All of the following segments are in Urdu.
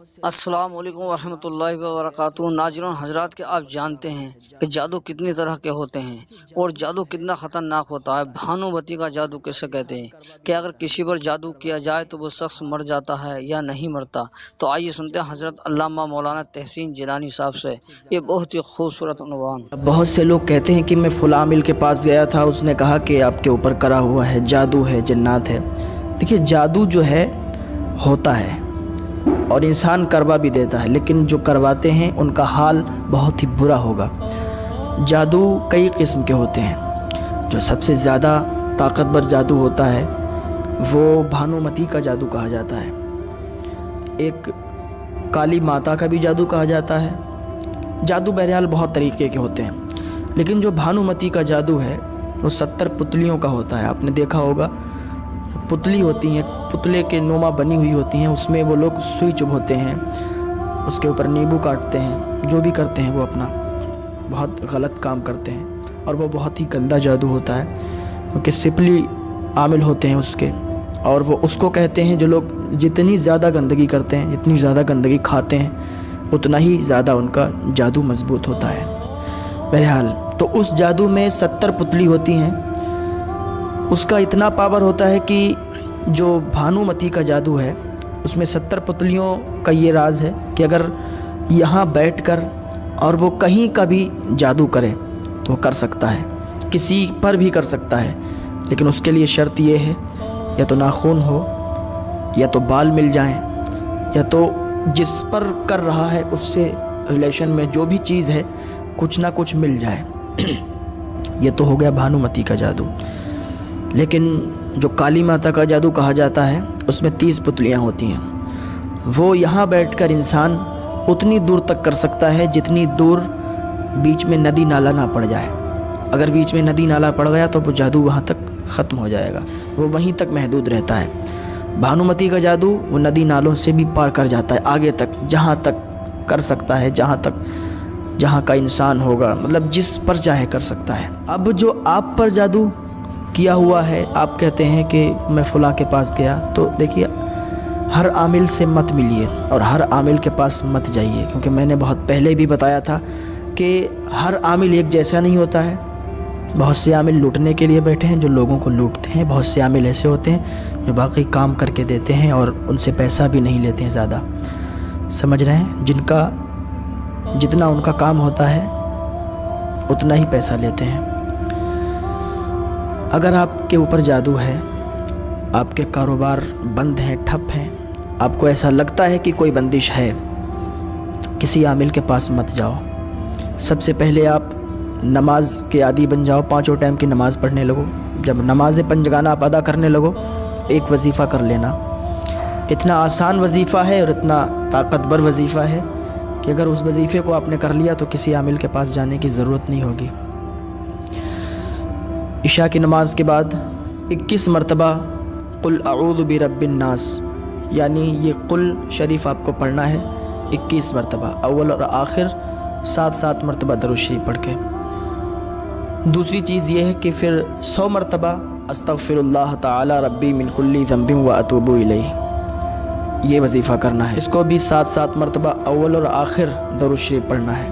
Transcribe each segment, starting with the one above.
السلام علیکم ورحمۃ اللہ وبرکاتہ۔ ناظرین حضرات، کہ آپ جانتے ہیں کہ جادو کتنی طرح کے ہوتے ہیں اور جادو کتنا خطرناک ہوتا ہے۔ بھانومتی کا جادو کیسے کہتے ہیں کہ اگر کسی پر جادو کیا جائے تو وہ شخص مر جاتا ہے یا نہیں مرتا؟ تو آئیے سنتے ہیں حضرت علامہ مولانا تحسین جیلانی صاحب سے یہ بہت ہی خوبصورت عنوان۔ بہت سے لوگ کہتے ہیں کہ میں فلاں عامل کے پاس گیا تھا، اس نے کہا کہ آپ کے اوپر کرا ہوا ہے، جادو ہے، جنات ہے۔ دیکھیے، جادو جو ہے ہوتا ہے اور انسان کروا بھی دیتا ہے، لیکن جو کرواتے ہیں ان کا حال بہت ہی برا ہوگا۔ جادو کئی قسم کے ہوتے ہیں۔ جو سب سے زیادہ طاقتور جادو ہوتا ہے وہ بھانومتی کا جادو کہا جاتا ہے۔ ایک کالی ماتا کا بھی جادو کہا جاتا ہے۔ جادو بہرحال بہت طریقے کے ہوتے ہیں، لیکن جو بھانومتی کا جادو ہے وہ 70 پتلیوں کا ہوتا ہے۔ آپ نے دیکھا ہوگا، پتلی ہوتی ہیں، پتلے کے نما بنی ہوئی ہوتی ہیں، اس میں وہ لوگ سوئی چبھوتے ہیں، اس کے اوپر نیبو کاٹتے ہیں، جو بھی کرتے ہیں وہ اپنا بہت غلط کام کرتے ہیں، اور وہ بہت ہی گندا جادو ہوتا ہے، کیونکہ سپلی عامل ہوتے ہیں اس کے، اور وہ اس کو کہتے ہیں جو لوگ جتنی زیادہ گندگی کرتے ہیں، جتنی زیادہ گندگی کھاتے ہیں، اتنا ہی زیادہ ان کا جادو مضبوط ہوتا ہے۔ بہرحال تو اس جادو میں 70 پتلی ہوتی ہیں۔ اس کا اتنا پاور ہوتا ہے کہ جو بھانومتی کا جادو ہے اس میں 70 پتلیوں کا یہ راز ہے کہ اگر یہاں بیٹھ کر اور وہ کہیں کا بھی جادو کرے تو وہ کر سکتا ہے، کسی پر بھی کر سکتا ہے، لیکن اس کے لیے شرط یہ ہے یا تو ناخن ہو، یا تو بال مل جائیں، یا تو جس پر کر رہا ہے اس سے ریلیشن میں جو بھی چیز ہے کچھ نہ کچھ مل جائے۔ یہ تو ہو گیا بھانومتی کا جادو۔ لیکن جو کالی ماتا کا جادو کہا جاتا ہے اس میں 30 پتلیاں ہوتی ہیں۔ وہ یہاں بیٹھ کر انسان اتنی دور تک کر سکتا ہے جتنی دور بیچ میں ندی نالا نہ پڑ جائے۔ اگر بیچ میں ندی نالا پڑ گیا تو وہ جادو وہاں تک ختم ہو جائے گا، وہ وہیں تک محدود رہتا ہے۔ بھانومتی کا جادو وہ ندی نالوں سے بھی پار کر جاتا ہے، آگے تک، جہاں تک کر سکتا ہے، جہاں کا انسان ہوگا، مطلب جس پر چاہے کر سکتا ہے۔ اب جو آپ پر جادو کیا ہوا ہے، آپ کہتے ہیں کہ میں فلاں کے پاس گیا، تو دیکھیے، ہر عامل سے مت ملیے اور ہر عامل کے پاس مت جائیے، کیونکہ میں نے بہت پہلے بھی بتایا تھا کہ ہر عامل ایک جیسا نہیں ہوتا ہے۔ بہت سے عامل لوٹنے کے لیے بیٹھے ہیں جو لوگوں کو لوٹتے ہیں، بہت سے عامل ایسے ہوتے ہیں جو باقی کام کر کے دیتے ہیں اور ان سے پیسہ بھی نہیں لیتے ہیں زیادہ، سمجھ رہے ہیں، جتنا ان کا کام ہوتا ہے اتنا ہی پیسہ لیتے ہیں۔ اگر آپ کے اوپر جادو ہے، آپ کے کاروبار بند ہیں، ٹھپ ہیں، آپ کو ایسا لگتا ہے کہ کوئی بندش ہے، تو کسی عامل کے پاس مت جاؤ۔ سب سے پہلے آپ نماز کے عادی بن جاؤ، 5 ٹائم کی نماز پڑھنے لگو۔ جب نماز پنجگانہ آپ ادا کرنے لگو، ایک وظیفہ کر لینا۔ اتنا آسان وظیفہ ہے اور اتنا طاقتور وظیفہ ہے کہ اگر اس وظیفے کو آپ نے کر لیا تو کسی عامل کے پاس جانے کی ضرورت نہیں ہوگی۔ عشاء کی نماز کے بعد 21 مرتبہ قل اعوذ برب الناس، یعنی یہ قل شریف آپ کو پڑھنا ہے 21 مرتبہ، اول اور آخر 7 مرتبہ درود شریف پڑھ کے۔ دوسری چیز یہ ہے کہ پھر 100 مرتبہ استغفر اللہ تعالی ربی من کل ذنب واتوب الیہ، یہ وظیفہ کرنا ہے۔ اس کو بھی 7 مرتبہ اول اور آخر درود شریف پڑھنا ہے۔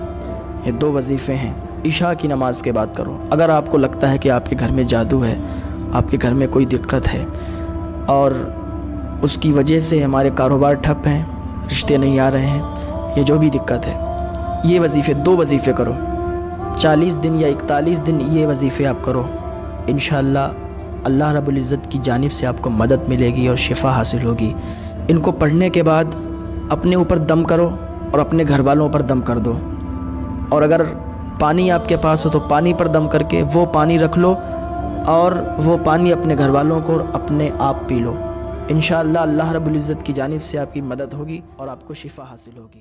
یہ 2 وظیفے ہیں، عشاء کی نماز کے بعد کرو۔ اگر آپ کو لگتا ہے کہ آپ کے گھر میں جادو ہے، آپ کے گھر میں کوئی دقت ہے اور اس کی وجہ سے ہمارے کاروبار ٹھپ ہیں، رشتے نہیں آ رہے ہیں، یہ جو بھی دقت ہے، یہ وظیفے 2 وظیفے کرو، 40 دن یا 41 دن یہ وظیفے آپ کرو۔ انشاءاللہ اللہ رب العزت کی جانب سے آپ کو مدد ملے گی اور شفا حاصل ہوگی۔ ان کو پڑھنے کے بعد اپنے اوپر دم کرو اور اپنے گھر والوں پر دم کر دو، اور اگر پانی آپ کے پاس ہو تو پانی پر دم کر کے وہ پانی رکھ لو اور وہ پانی اپنے گھر والوں کو اپنے آپ پی لو۔ انشاءاللہ اللہ رب العزت کی جانب سے آپ کی مدد ہوگی اور آپ کو شفا حاصل ہوگی۔